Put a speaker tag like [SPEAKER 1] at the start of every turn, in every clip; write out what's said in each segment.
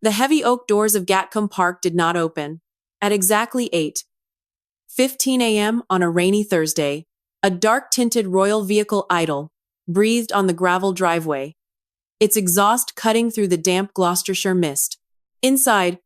[SPEAKER 1] The heavy oak doors of Gatcombe Park did not open. At exactly 8:15 a.m. on a rainy Thursday, a dark-tinted royal vehicle idle breathed on the gravel driveway, its exhaust cutting through the damp Gloucestershire mist. Inside,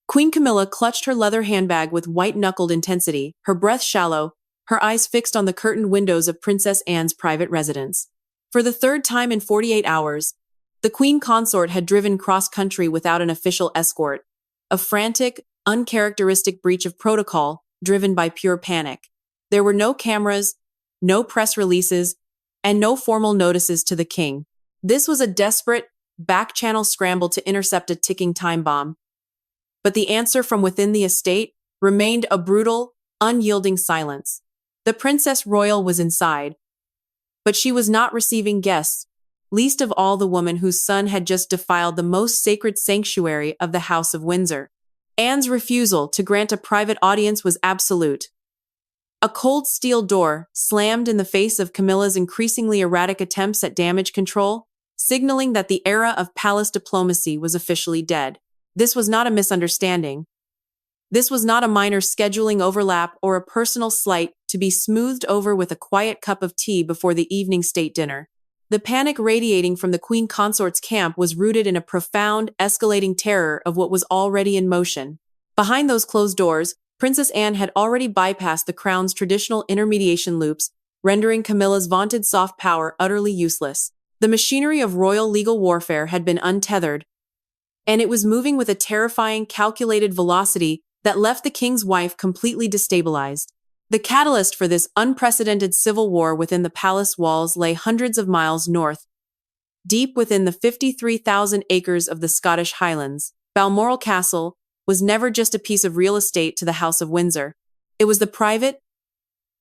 [SPEAKER 1] Queen Camilla clutched her leather handbag with white-knuckled intensity, her breath shallow, her eyes fixed on the curtained windows of Princess Anne's private residence. For the third time in 48 hours, the Queen Consort had driven cross-country without an official escort, a frantic, uncharacteristic breach of protocol driven by pure panic. There were no cameras, no press releases, and no formal notices to the king. This was a desperate, back-channel scramble to intercept a ticking time bomb. But the answer from within the estate remained a brutal, unyielding silence. The Princess Royal was inside, but she was not receiving guests, least of all the woman whose son had just defiled the most sacred sanctuary of the House of Windsor. Anne's refusal to grant a private audience was absolute. A cold steel door slammed in the face of Camilla's increasingly erratic attempts at damage control, signaling that the era of palace diplomacy was officially dead. This was not a misunderstanding. This was not a minor scheduling overlap or a personal slight to be smoothed over with a quiet cup of tea before the evening state dinner. The panic radiating from the Queen Consort's camp was rooted in a profound, escalating terror of what was already in motion. Behind those closed doors, Princess Anne had already bypassed the crown's traditional intermediation loops, rendering Camilla's vaunted soft power utterly useless. The machinery of royal legal warfare had been untethered, and it was moving with a terrifying, calculated velocity that left the king's wife completely destabilized. The catalyst for this unprecedented civil war within the palace walls lay hundreds of miles north, deep within the 53,000 acres of the Scottish Highlands. Balmoral Castle was never just a piece of real estate to the House of Windsor. It was the private,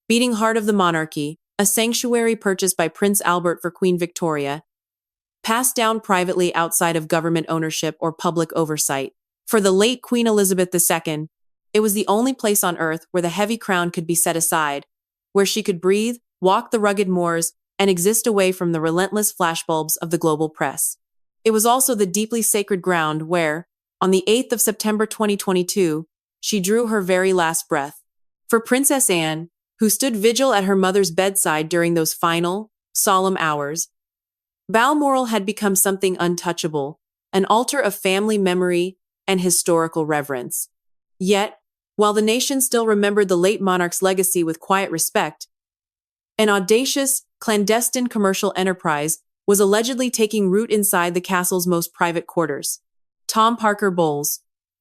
[SPEAKER 1] beating heart of the monarchy, a sanctuary purchased by Prince Albert for Queen Victoria, passed down privately outside of government ownership or public oversight. For the late Queen Elizabeth II, it was the only place on earth where the heavy crown could be set aside, where she could breathe, walk the rugged moors, and exist away from the relentless flashbulbs of the global press. It was also the deeply sacred ground where, on the 8th of September 2022, she drew her very last breath. For Princess Anne, who stood vigil at her mother's bedside during those final, solemn hours, Balmoral had become something untouchable, an altar of family memory and historical reverence. Yet, while the nation still remembered the late monarch's legacy with quiet respect, an audacious, clandestine commercial enterprise was allegedly taking root inside the castle's most private quarters. Tom Parker Bowles,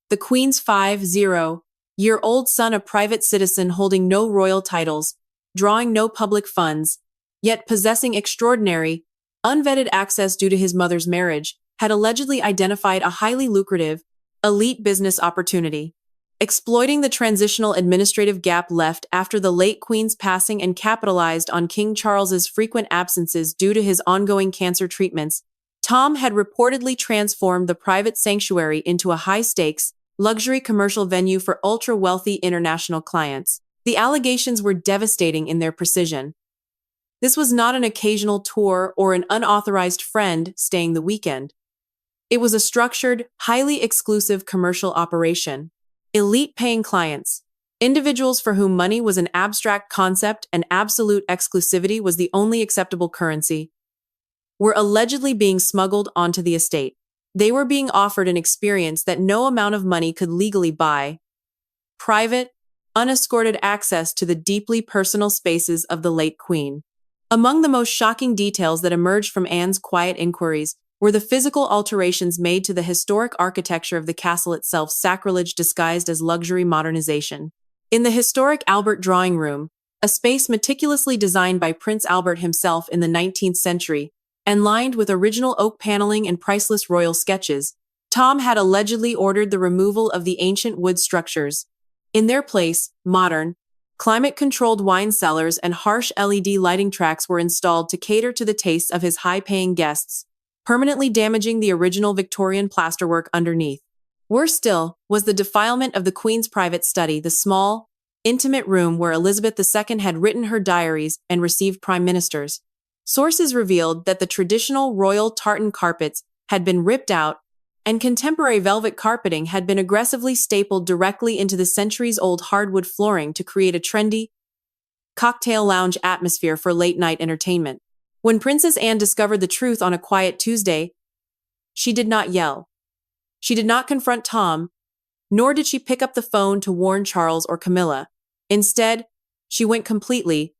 [SPEAKER 1] the Queen's 50-year-old son, a private citizen holding no royal titles, drawing no public funds, yet possessing extraordinary, unvetted access due to his mother's marriage, had allegedly identified a highly lucrative, elite business opportunity. Exploiting the transitional administrative gap left after the late Queen's passing and capitalized on King Charles's frequent absences due to his ongoing cancer treatments, Tom had reportedly transformed the private sanctuary into a high-stakes, luxury commercial venue for ultra-wealthy international clients. The allegations were devastating in their precision. This was not an occasional tour or an unauthorized friend staying the weekend. It was a structured, highly exclusive commercial operation. Elite paying clients, individuals for whom money was an abstract concept and absolute exclusivity was the only acceptable currency, were allegedly being smuggled onto the estate. They were being offered an experience that no amount of money could legally buy: private, unescorted access to the deeply personal spaces of the late Queen. Among the most shocking details that emerged from Anne's quiet inquiries were the physical alterations made to the historic architecture of the castle itself, sacrilege disguised as luxury modernization. In the historic Albert Drawing Room, a space meticulously designed by Prince Albert himself in the 19th century, and lined with original oak paneling and priceless royal sketches, Tom had allegedly ordered the removal of the ancient wood structures. In their place, modern, climate-controlled wine cellars and harsh LED lighting tracks were installed to cater to the tastes of his high-paying guests, permanently damaging the original Victorian plasterwork underneath. Worse still was the defilement of the Queen's private study, the small, intimate room where Elizabeth II had written her diaries and received prime ministers. Sources revealed that the traditional royal tartan carpets had been ripped out and contemporary velvet carpeting had been aggressively stapled directly into the centuries-old hardwood flooring to create a trendy, cocktail lounge atmosphere for late-night entertainment. When Princess Anne discovered the truth on a quiet Tuesday, she did not yell. She did not confront Tom, nor did she pick up the phone to warn Charles or Camilla. Instead, she went completely,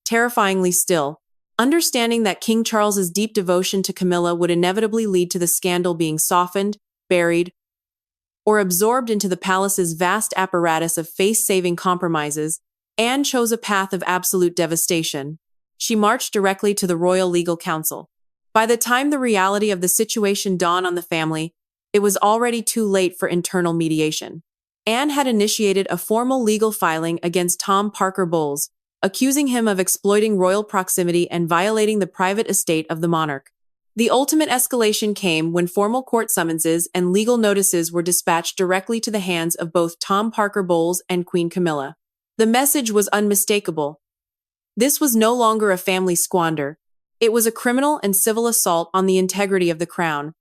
[SPEAKER 1] terrifyingly still, understanding that King Charles's deep devotion to Camilla would inevitably lead to the scandal being softened, buried, or absorbed into the palace's vast apparatus of face-saving compromises. Anne chose a path of absolute devastation. She marched directly to the Royal Legal Council. By the time the reality of the situation dawned on the family, it was already too late for internal mediation. Anne had initiated a formal legal filing against Tom Parker Bowles, accusing him of exploiting royal proximity and violating the private estate of the monarch. The ultimate escalation came when formal court summonses and legal notices were dispatched directly to the hands of both Tom Parker Bowles and Queen Camilla. The message was unmistakable. This was no longer a family squander. It was a criminal and civil assault on the integrity of the crown,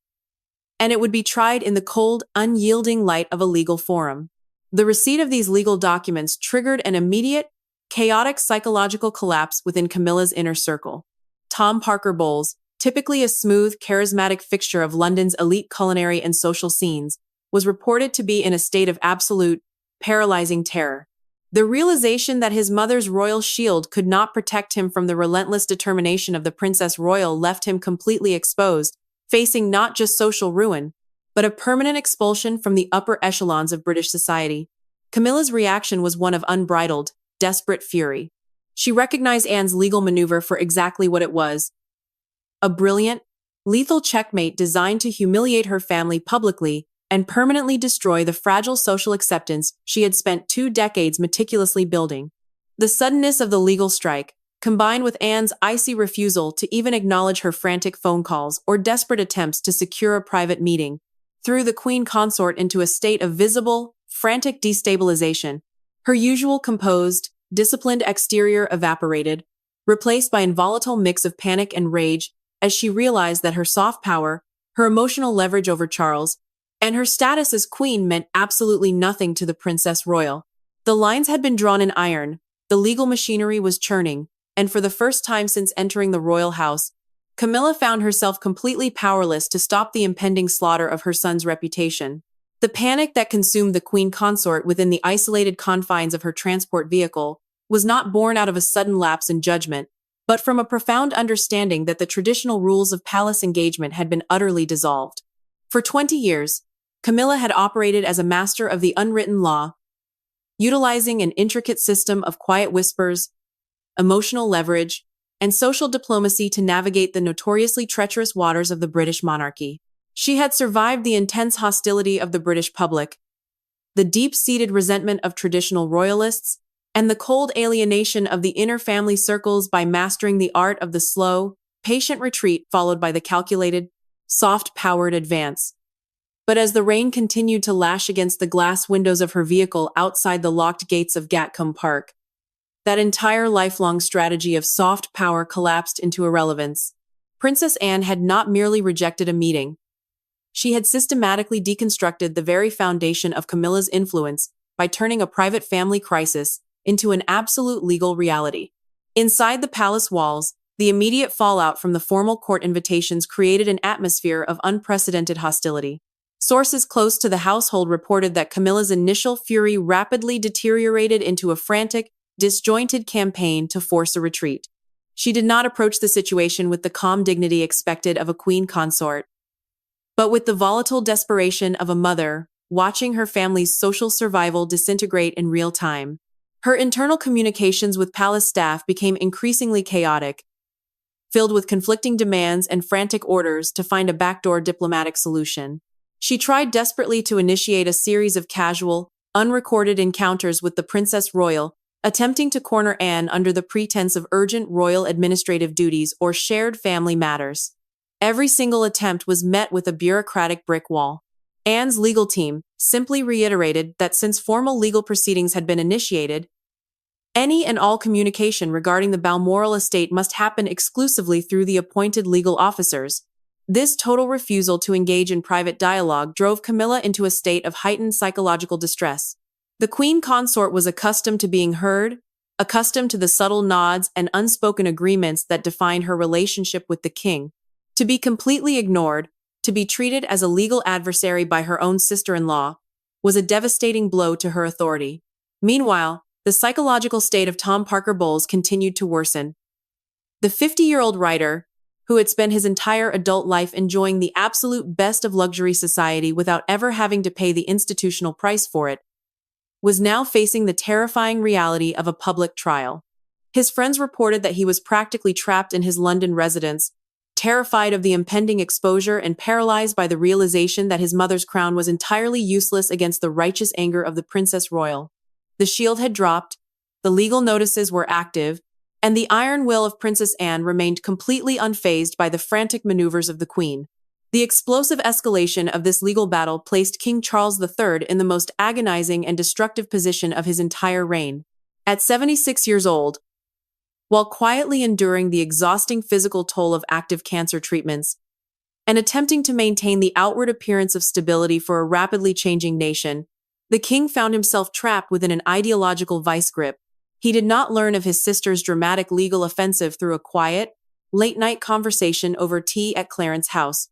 [SPEAKER 1] and it would be tried in the cold, unyielding light of a legal forum. The receipt of these legal documents triggered an immediate, chaotic psychological collapse within Camilla's inner circle. Tom Parker Bowles, typically a smooth, charismatic fixture of London's elite culinary and social scenes, was reported to be in a state of absolute, paralyzing terror. The realization that his mother's royal shield could not protect him from the relentless determination of the Princess Royal left him completely exposed, facing not just social ruin, but a permanent expulsion from the upper echelons of British society. Camilla's reaction was one of unbridled, desperate fury. She recognized Anne's legal maneuver for exactly what it was: a brilliant, lethal checkmate designed to humiliate her family publicly and permanently destroy the fragile social acceptance she had spent 2 decades meticulously building. The suddenness of the legal strike, combined with Anne's icy refusal to even acknowledge her frantic phone calls or desperate attempts to secure a private meeting, threw the Queen Consort into a state of visible, frantic destabilization. Her usual composed, disciplined exterior evaporated, replaced by a volatile mix of panic and rage as she realized that her soft power, her emotional leverage over Charles, and her status as queen meant absolutely nothing to the Princess Royal. The lines had been drawn in iron, the legal machinery was churning, and for the first time since entering the royal house, Camilla found herself completely powerless to stop the impending slaughter of her son's reputation. The panic that consumed the Queen Consort within the isolated confines of her transport vehicle was not born out of a sudden lapse in judgment, but from a profound understanding that the traditional rules of palace engagement had been utterly dissolved. For 20 years, Camilla had operated as a master of the unwritten law, utilizing an intricate system of quiet whispers, emotional leverage, and social diplomacy to navigate the notoriously treacherous waters of the British monarchy. She had survived the intense hostility of the British public, the deep-seated resentment of traditional royalists, and the cold alienation of the inner family circles by mastering the art of the slow, patient retreat followed by the calculated, soft-powered advance. But as the rain continued to lash against the glass windows of her vehicle outside the locked gates of Gatcombe Park, that entire lifelong strategy of soft power collapsed into irrelevance. Princess Anne had not merely rejected a meeting. She had systematically deconstructed the very foundation of Camilla's influence by turning a private family crisis into an absolute legal reality. Inside the palace walls, the immediate fallout from the formal court invitations created an atmosphere of unprecedented hostility. Sources close to the household reported that Camilla's initial fury rapidly deteriorated into a frantic, disjointed campaign to force a retreat. She did not approach the situation with the calm dignity expected of a queen consort, but with the volatile desperation of a mother watching her family's social survival disintegrate in real time. Her internal communications with palace staff became increasingly chaotic, filled with conflicting demands and frantic orders to find a backdoor diplomatic solution. She tried desperately to initiate a series of casual, unrecorded encounters with the Princess Royal, attempting to corner Anne under the pretense of urgent royal administrative duties or shared family matters. Every single attempt was met with a bureaucratic brick wall. Anne's legal team simply reiterated that since formal legal proceedings had been initiated, any and all communication regarding the Balmoral estate must happen exclusively through the appointed legal officers, This total refusal to engage in private dialogue drove Camilla into a state of heightened psychological distress. The queen consort was accustomed to being heard, accustomed to the subtle nods and unspoken agreements that defined her relationship with the king. To be completely ignored, to be treated as a legal adversary by her own sister-in-law, was a devastating blow to her authority. Meanwhile, the psychological state of Tom Parker Bowles continued to worsen. The 50-year-old writer, who had spent his entire adult life enjoying the absolute best of luxury society without ever having to pay the institutional price for it, was now facing the terrifying reality of a public trial. His friends reported that he was practically trapped in his London residence, terrified of the impending exposure and paralyzed by the realization that his mother's crown was entirely useless against the righteous anger of the Princess Royal. The shield had dropped, the legal notices were active, and the iron will of Princess Anne remained completely unfazed by the frantic maneuvers of the Queen. The explosive escalation of this legal battle placed King Charles III in the most agonizing and destructive position of his entire reign. At 76 years old, while quietly enduring the exhausting physical toll of active cancer treatments and attempting to maintain the outward appearance of stability for a rapidly changing nation, the king found himself trapped within an ideological vice grip. He did not learn of his sister's dramatic legal offensive through a quiet, late-night conversation over tea at Clarence House.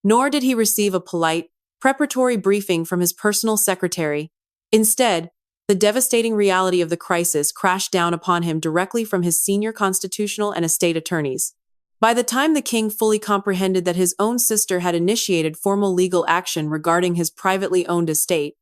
[SPEAKER 1] Nor did he receive a polite, preparatory briefing from his personal secretary. Instead, the devastating reality of the crisis crashed down upon him directly from his senior constitutional and estate attorneys. By the time the king fully comprehended that his own sister had initiated formal legal action regarding his privately owned estate,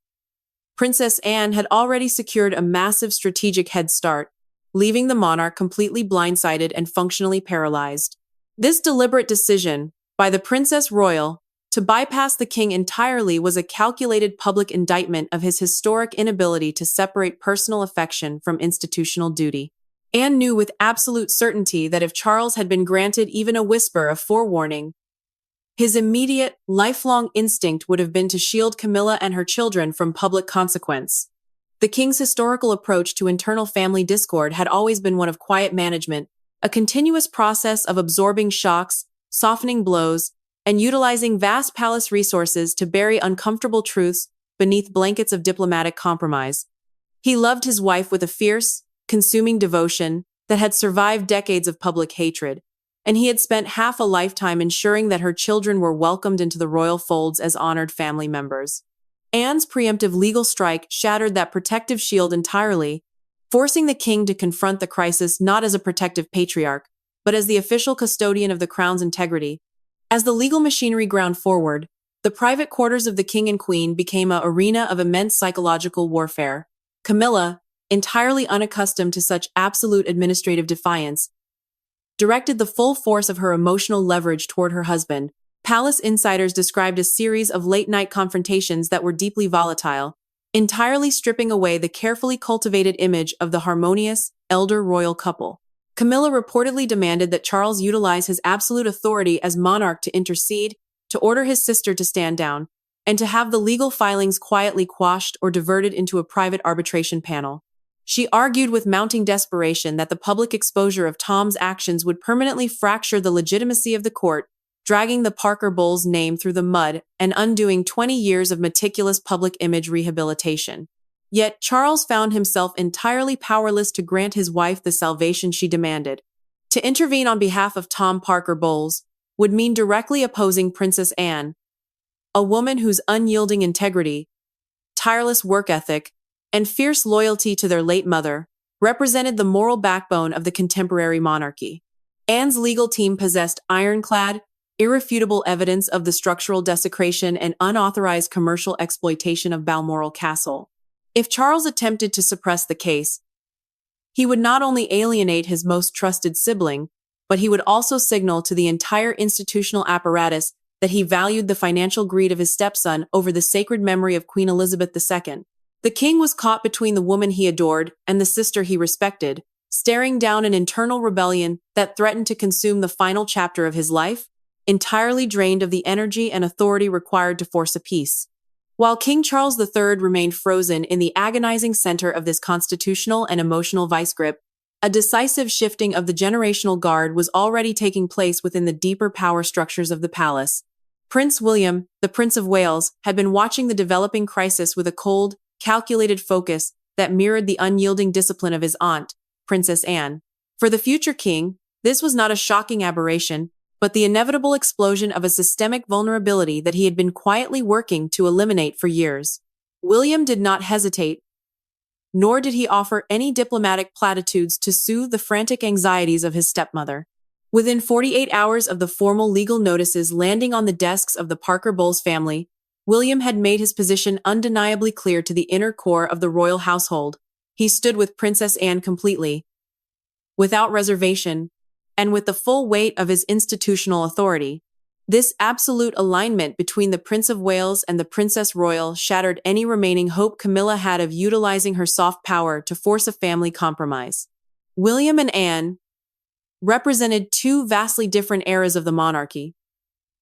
[SPEAKER 1] Princess Anne had already secured a massive strategic head start, leaving the monarch completely blindsided and functionally paralyzed. This deliberate decision, by the Princess Royal, to bypass the king entirely was a calculated public indictment of his historic inability to separate personal affection from institutional duty. Anne knew with absolute certainty that if Charles had been granted even a whisper of forewarning, his immediate, lifelong instinct would have been to shield Camilla and her children from public consequence. The king's historical approach to internal family discord had always been one of quiet management, a continuous process of absorbing shocks, softening blows, and utilizing vast palace resources to bury uncomfortable truths beneath blankets of diplomatic compromise. He loved his wife with a fierce, consuming devotion that had survived decades of public hatred, and he had spent half a lifetime ensuring that her children were welcomed into the royal folds as honored family members. Anne's preemptive legal strike shattered that protective shield entirely, forcing the king to confront the crisis not as a protective patriarch, but as the official custodian of the crown's integrity. As the legal machinery ground forward, the private quarters of the king and queen became an arena of immense psychological warfare. Camilla, entirely unaccustomed to such absolute administrative defiance, directed the full force of her emotional leverage toward her husband. Palace insiders described a series of late-night confrontations that were deeply volatile, entirely stripping away the carefully cultivated image of the harmonious, elder royal couple. Camilla reportedly demanded that Charles utilize his absolute authority as monarch to intercede, to order his sister to stand down, and to have the legal filings quietly quashed or diverted into a private arbitration panel. She argued with mounting desperation that the public exposure of Tom's actions would permanently fracture the legitimacy of the court, dragging the Parker Bowles name through the mud and undoing 20 years of meticulous public image rehabilitation. Yet Charles found himself entirely powerless to grant his wife the salvation she demanded. To intervene on behalf of Tom Parker Bowles would mean directly opposing Princess Anne, a woman whose unyielding integrity, tireless work ethic, and fierce loyalty to their late mother represented the moral backbone of the contemporary monarchy. Anne's legal team possessed ironclad, irrefutable evidence of the structural desecration and unauthorized commercial exploitation of Balmoral Castle. If Charles attempted to suppress the case, he would not only alienate his most trusted sibling, but he would also signal to the entire institutional apparatus that he valued the financial greed of his stepson over the sacred memory of Queen Elizabeth II. The king was caught between the woman he adored and the sister he respected, staring down an internal rebellion that threatened to consume the final chapter of his life, entirely drained of the energy and authority required to force a peace. While King Charles III remained frozen in the agonizing center of this constitutional and emotional vice grip, A decisive shifting of the generational guard was already taking place within the deeper power structures of the palace. Prince William, the Prince of Wales, had been watching the developing crisis with a cold, calculated focus that mirrored the unyielding discipline of his aunt, Princess Anne. For the future king, this was not a shocking aberration, but the inevitable explosion of a systemic vulnerability that he had been quietly working to eliminate for years. William did not hesitate, nor did he offer any diplomatic platitudes to soothe the frantic anxieties of his stepmother. Within 48 hours of the formal legal notices landing on the desks of the Parker Bowles family, William had made his position undeniably clear to the inner core of the royal household. He stood with Princess Anne completely, without reservation, and with the full weight of his institutional authority. This absolute alignment between the Prince of Wales and the Princess Royal shattered any remaining hope Camilla had of utilizing her soft power to force a family compromise. William and Anne represented two vastly different eras of the monarchy,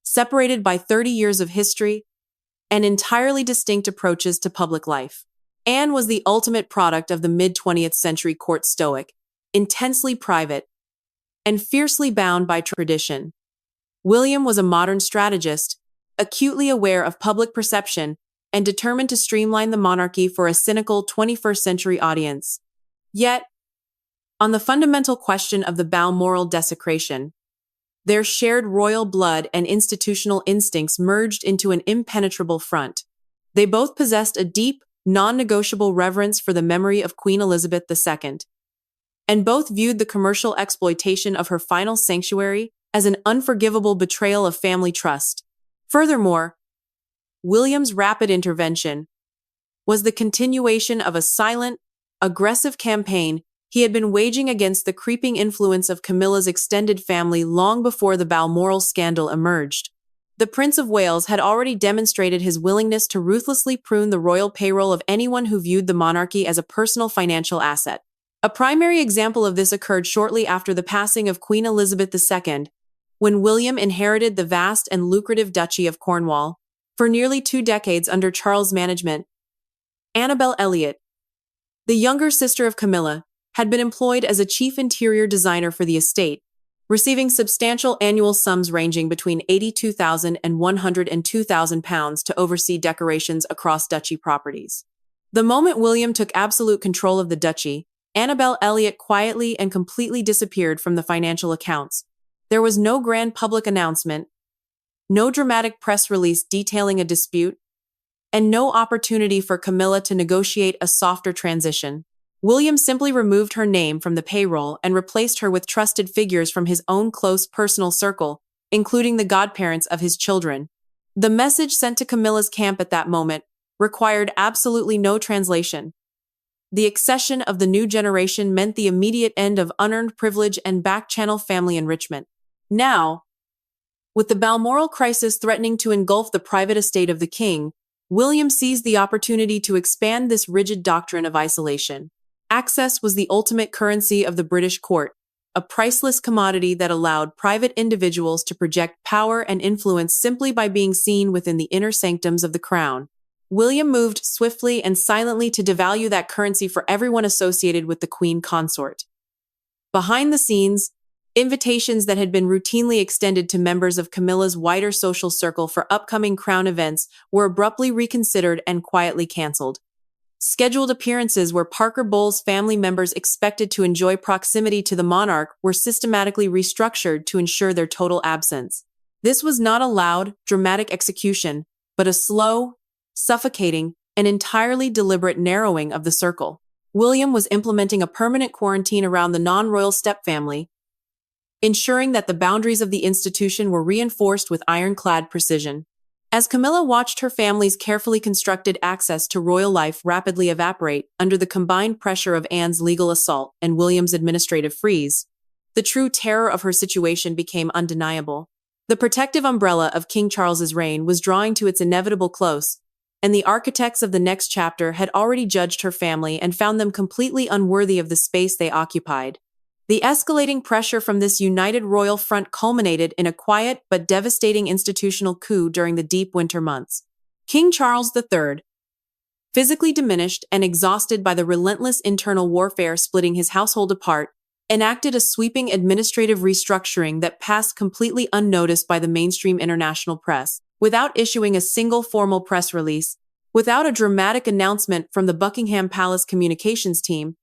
[SPEAKER 1] separated by 30 years of history and entirely distinct approaches to public life. Anne was the ultimate product of the mid-20th century court stoic, intensely private, and fiercely bound by tradition. William was a modern strategist, acutely aware of public perception and determined to streamline the monarchy for a cynical 21st century audience. Yet, on the fundamental question of the Balmoral desecration, their shared royal blood and institutional instincts merged into an impenetrable front. They both possessed a deep, non-negotiable reverence for the memory of Queen Elizabeth II, and both viewed the commercial exploitation of her final sanctuary as an unforgivable betrayal of family trust. Furthermore, William's rapid intervention was the continuation of a silent, aggressive campaign he had been waging against the creeping influence of Camilla's extended family long before the Balmoral scandal emerged. The Prince of Wales had already demonstrated his willingness to ruthlessly prune the royal payroll of anyone who viewed the monarchy as a personal financial asset. A primary example of this occurred shortly after the passing of Queen Elizabeth II, when William inherited the vast and lucrative Duchy of Cornwall. For nearly 2 decades under Charles' management, Annabel Elliot, the younger sister of Camilla, had been employed as a chief interior designer for the estate, receiving substantial annual sums ranging between £82,000 and £102,000 to oversee decorations across duchy properties. The moment William took absolute control of the duchy, Annabel Elliot quietly and completely disappeared from the financial accounts. There was no grand public announcement, no dramatic press release detailing a dispute, and no opportunity for Camilla to negotiate a softer transition. William simply removed her name from the payroll and replaced her with trusted figures from his own close personal circle, including the godparents of his children. The message sent to Camilla's camp at that moment required absolutely no translation. The accession of the new generation meant the immediate end of unearned privilege and back-channel family enrichment. Now, with the Balmoral crisis threatening to engulf the private estate of the king, William seized the opportunity to expand this rigid doctrine of isolation. Access was the ultimate currency of the British court, a priceless commodity that allowed private individuals to project power and influence simply by being seen within the inner sanctums of the crown. William moved swiftly and silently to devalue that currency for everyone associated with the queen consort. Behind the scenes, invitations that had been routinely extended to members of Camilla's wider social circle for upcoming crown events were abruptly reconsidered and quietly cancelled. Scheduled appearances where Parker Bowles family members expected to enjoy proximity to the monarch were systematically restructured to ensure their total absence. This was not a loud, dramatic execution, but a slow, suffocating, and entirely deliberate narrowing of the circle. William was implementing a permanent quarantine around the non-royal stepfamily, ensuring that the boundaries of the institution were reinforced with ironclad precision. As Camilla watched her family's carefully constructed access to royal life rapidly evaporate under the combined pressure of Anne's legal assault and William's administrative freeze, the true terror of her situation became undeniable. The protective umbrella of King Charles's reign was drawing to its inevitable close, and the architects of the next chapter had already judged her family and found them completely unworthy of the space they occupied. The escalating pressure from this united royal front culminated in a quiet but devastating institutional coup during the deep winter months. King Charles III, physically diminished and exhausted by the relentless internal warfare splitting his household apart, enacted a sweeping administrative restructuring that passed completely unnoticed by the mainstream international press, without issuing a single formal press release, without a dramatic announcement from the Buckingham Palace communications team,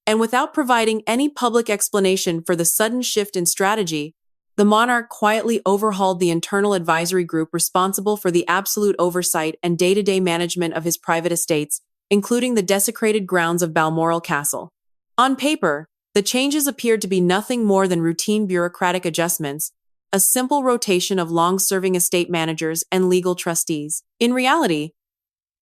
[SPEAKER 1] and without providing any public explanation for the sudden shift in strategy. The monarch quietly overhauled the internal advisory group responsible for the absolute oversight and day-to-day management of his private estates, including the desecrated grounds of Balmoral Castle. On paper, the changes appeared to be nothing more than routine bureaucratic adjustments, a simple rotation of long-serving estate managers and legal trustees. In reality,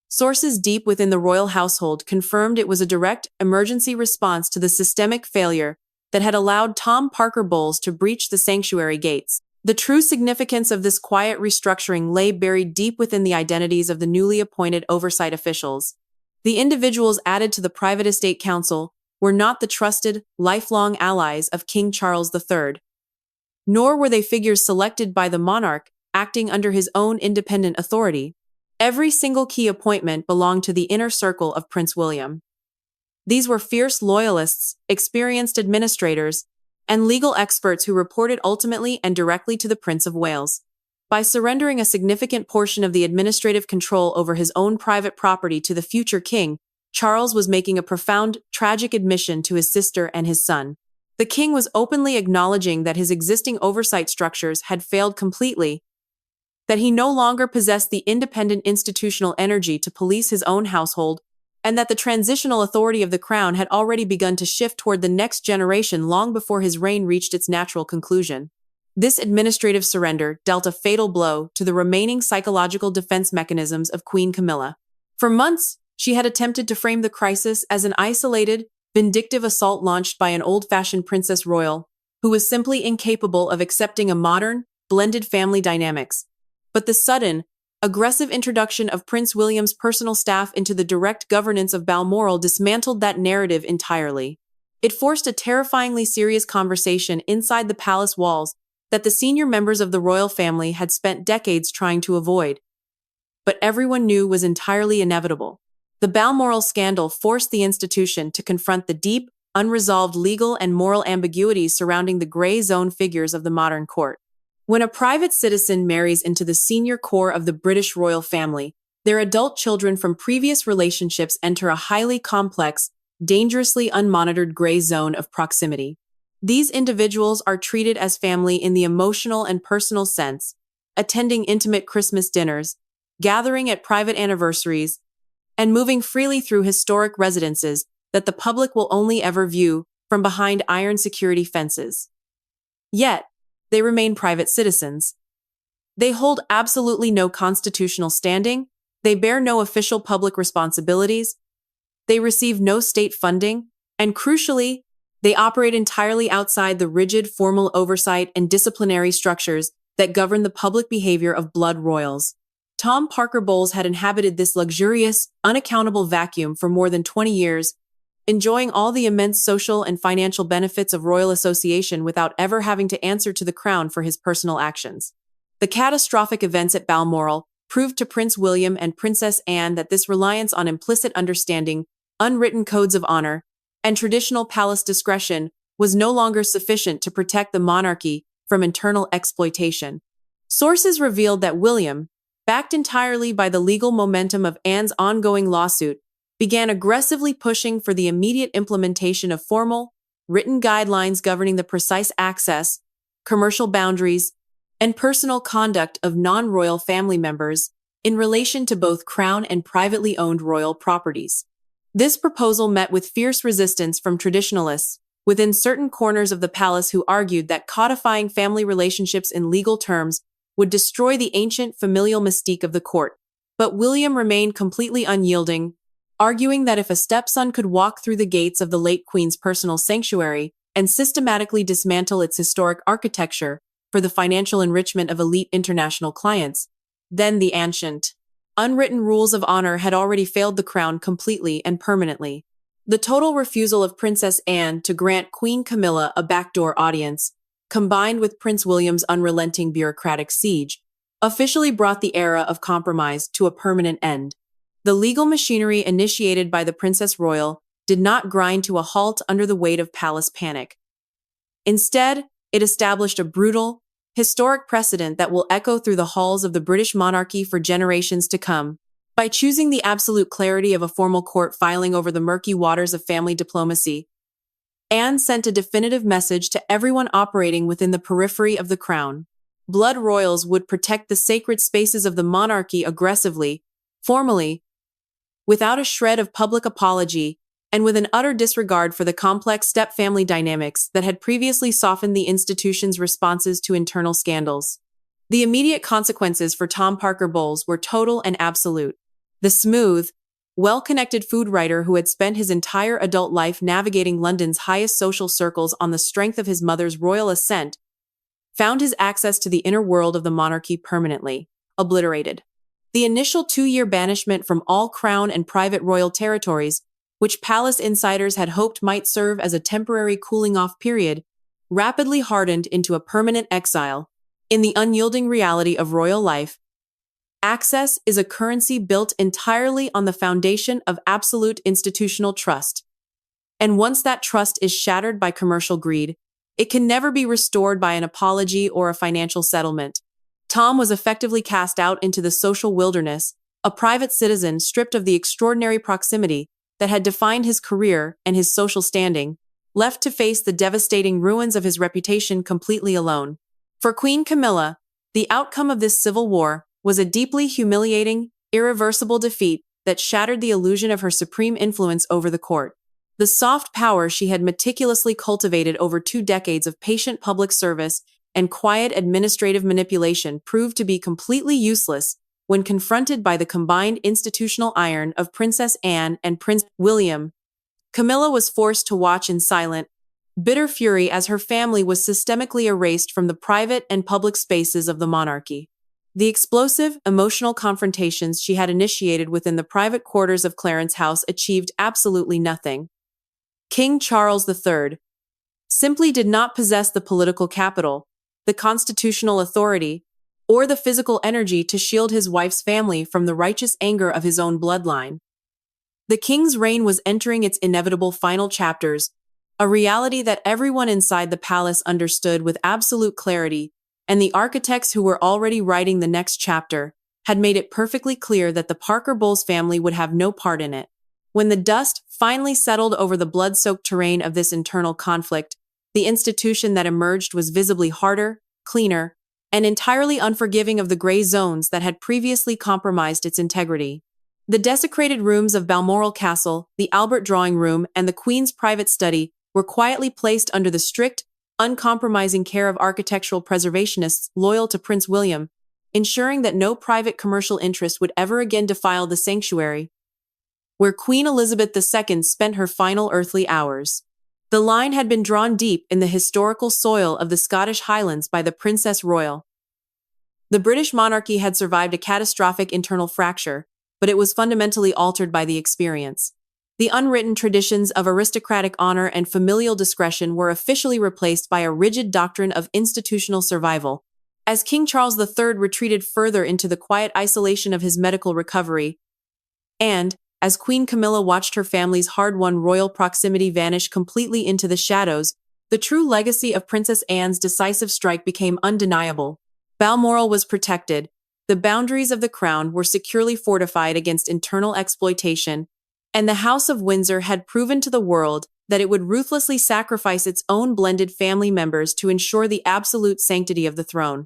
[SPEAKER 1] sources deep within the royal household confirmed it was a direct emergency response to the systemic failure that had allowed Tom Parker Bowles to breach the sanctuary gates. The true significance of this quiet restructuring lay buried deep within the identities of the newly appointed oversight officials. The individuals added to the Private Estate Council were not the trusted, lifelong allies of King Charles III, nor were they figures selected by the monarch acting under his own independent authority. Every single key appointment belonged to the inner circle of Prince William. These were fierce loyalists, experienced administrators, and legal experts who reported ultimately and directly to the Prince of Wales. By surrendering a significant portion of the administrative control over his own private property to the future king, Charles was making a profound, tragic admission to his sister and his son. The king was openly acknowledging that his existing oversight structures had failed completely, that he no longer possessed the independent institutional energy to police his own household, and that the transitional authority of the crown had already begun to shift toward the next generation long before his reign reached its natural conclusion. This administrative surrender dealt a fatal blow to the remaining psychological defense mechanisms of Queen Camilla. For months, she had attempted to frame the crisis as an isolated, vindictive assault launched by an old-fashioned princess royal, who was simply incapable of accepting a modern, blended family dynamics. But the sudden, aggressive introduction of Prince William's personal staff into the direct governance of Balmoral dismantled that narrative entirely. It forced a terrifyingly serious conversation inside the palace walls that the senior members of the royal family had spent decades trying to avoid. But everyone knew was entirely inevitable. The Balmoral scandal forced the institution to confront the deep, unresolved legal and moral ambiguities surrounding the gray zone figures of the modern court. When a private citizen marries into the senior core of the British royal family, their adult children from previous relationships enter a highly complex, dangerously unmonitored gray zone of proximity. These individuals are treated as family in the emotional and personal sense, attending intimate Christmas dinners, gathering at private anniversaries, and moving freely through historic residences that the public will only ever view from behind iron security fences. Yet, they remain private citizens. They hold absolutely no constitutional standing, they bear no official public responsibilities, they receive no state funding, and crucially, they operate entirely outside the rigid formal oversight and disciplinary structures that govern the public behavior of blood royals. Tom Parker Bowles had inhabited this luxurious, unaccountable vacuum for more than 20 years, enjoying all the immense social and financial benefits of royal association without ever having to answer to the crown for his personal actions. The catastrophic events at Balmoral proved to Prince William and Princess Anne that this reliance on implicit understanding, unwritten codes of honor, and traditional palace discretion was no longer sufficient to protect the monarchy from internal exploitation. Sources revealed that William, backed entirely by the legal momentum of Anne's ongoing lawsuit, began aggressively pushing for the immediate implementation of formal, written guidelines governing the precise access, commercial boundaries, and personal conduct of non-royal family members in relation to both crown and privately owned royal properties. This proposal met with fierce resistance from traditionalists within certain corners of the palace who argued that codifying family relationships in legal terms would destroy the ancient familial mystique of the court. But William remained completely unyielding, arguing that if a stepson could walk through the gates of the late Queen's personal sanctuary and systematically dismantle its historic architecture for the financial enrichment of elite international clients, then the ancient, unwritten rules of honor had already failed the crown completely and permanently. The total refusal of Princess Anne to grant Queen Camilla a backdoor audience, combined with Prince William's unrelenting bureaucratic siege, officially brought the era of compromise to a permanent end. The legal machinery initiated by the Princess Royal did not grind to a halt under the weight of palace panic. Instead, it established a brutal, historic precedent that will echo through the halls of the British monarchy for generations to come. By choosing the absolute clarity of a formal court filing over the murky waters of family diplomacy, Anne sent a definitive message to everyone operating within the periphery of the crown. Blood royals would protect the sacred spaces of the monarchy aggressively, formally, without a shred of public apology, and with an utter disregard for the complex step-family dynamics that had previously softened the institution's responses to internal scandals. The immediate consequences for Tom Parker Bowles were total and absolute. The smooth, well-connected food writer who had spent his entire adult life navigating London's highest social circles on the strength of his mother's royal assent found his access to the inner world of the monarchy permanently obliterated. The initial 2-year banishment from all crown and private royal territories, which palace insiders had hoped might serve as a temporary cooling-off period, rapidly hardened into a permanent exile. In the unyielding reality of royal life, access is a currency built entirely on the foundation of absolute institutional trust. And once that trust is shattered by commercial greed, it can never be restored by an apology or a financial settlement. Tom was effectively cast out into the social wilderness, a private citizen stripped of the extraordinary proximity that had defined his career and his social standing, left to face the devastating ruins of his reputation completely alone. For Queen Camilla, the outcome of this civil war was a deeply humiliating, irreversible defeat that shattered the illusion of her supreme influence over the court. The soft power she had meticulously cultivated over 2 decades of patient public service and quiet administrative manipulation proved to be completely useless when confronted by the combined institutional iron of Princess Anne and Prince William. Camilla was forced to watch in silent, bitter fury as her family was systemically erased from the private and public spaces of the monarchy. The explosive, emotional confrontations she had initiated within the private quarters of Clarence House achieved absolutely nothing. King Charles III simply did not possess the political capital, the constitutional authority, or the physical energy to shield his wife's family from the righteous anger of his own bloodline. The king's reign was entering its inevitable final chapters, a reality that everyone inside the palace understood with absolute clarity, and the architects who were already writing the next chapter had made it perfectly clear that the Parker Bowles family would have no part in it. When the dust finally settled over the blood-soaked terrain of this internal conflict, the institution that emerged was visibly harder, cleaner, and entirely unforgiving of the gray zones that had previously compromised its integrity. The desecrated rooms of Balmoral Castle, the Albert Drawing Room, and the Queen's private study were quietly placed under the strict, uncompromising care of architectural preservationists loyal to Prince William, ensuring that no private commercial interest would ever again defile the sanctuary where Queen Elizabeth II spent her final earthly hours. The line had been drawn deep in the historical soil of the Scottish Highlands by the Princess Royal. The British monarchy had survived a catastrophic internal fracture, but it was fundamentally altered by the experience. The unwritten traditions of aristocratic honor and familial discretion were officially replaced by a rigid doctrine of institutional survival. As King Charles III retreated further into the quiet isolation of his medical recovery, and, as Queen Camilla watched her family's hard-won royal proximity vanish completely into the shadows, the true legacy of Princess Anne's decisive strike became undeniable. Balmoral was protected, the boundaries of the crown were securely fortified against internal exploitation, and the House of Windsor had proven to the world that it would ruthlessly sacrifice its own blended family members to ensure the absolute sanctity of the throne.